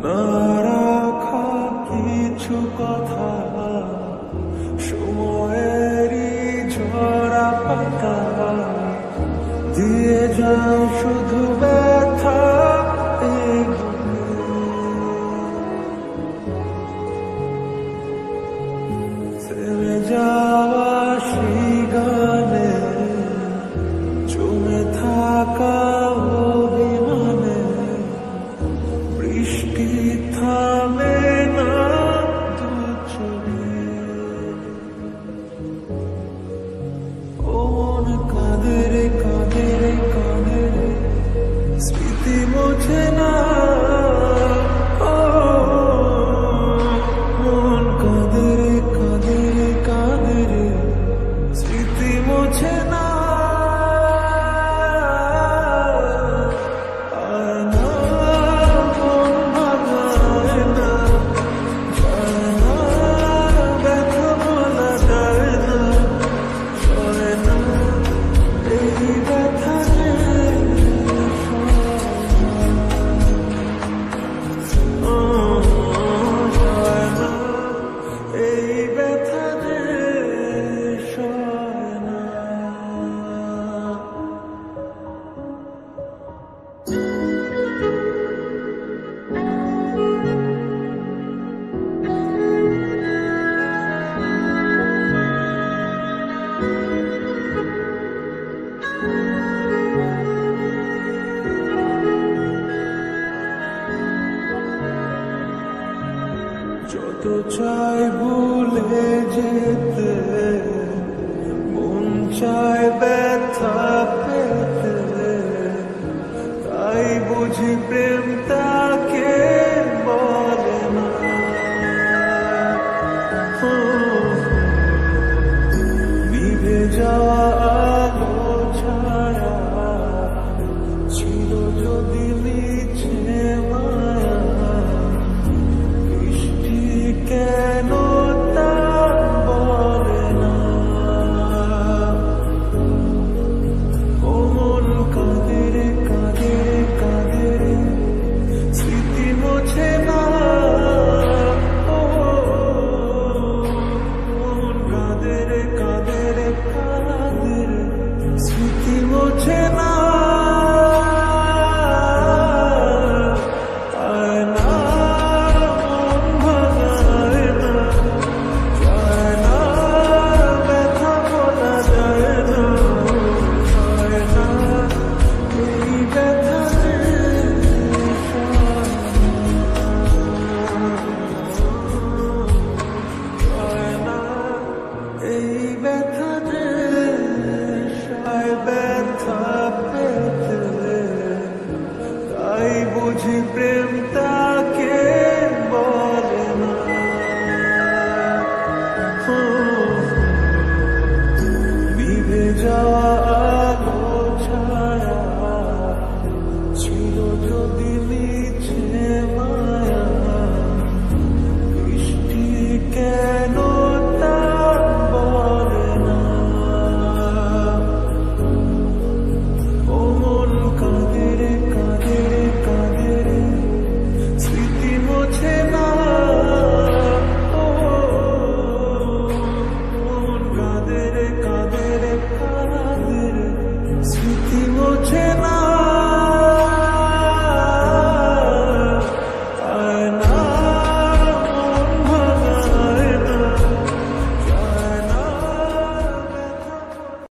না রাখা কিছু কথা, সময়েরই ঝরা পাতা দিয়ে যায় শুধু ব্যথা। থেমে যাওয়া সেই গানে জমে থাকা অভিমানে বৃষ্টি থামে না দু চোখে। ও মন কাঁদে রে কাঁদে রে কাঁদে রে, স্মৃতি মোছে না। ও মন কাঁদে রে কাঁদে রে কাঁদে রে, স্মৃতি মোছে না। যত চাই ভুলে যেতে, মন চায় ব্যথা পেতে, তাই বুঝি প্রেম তাকে বলে না। নিভে যাওয়া আলো ছায়া ছিল যদি মিছে মায়া, কেন তা বলে না। ও মন কাঁদে রে কাঁদে রে কাঁদে রে, স্মৃতি মোছে না। ও মন কাঁদে রে কাঁদে রে কাঁদে রে, স্মৃতি মোছে না। ব্যথা পেতে, তাই বুঝি প্রেম তা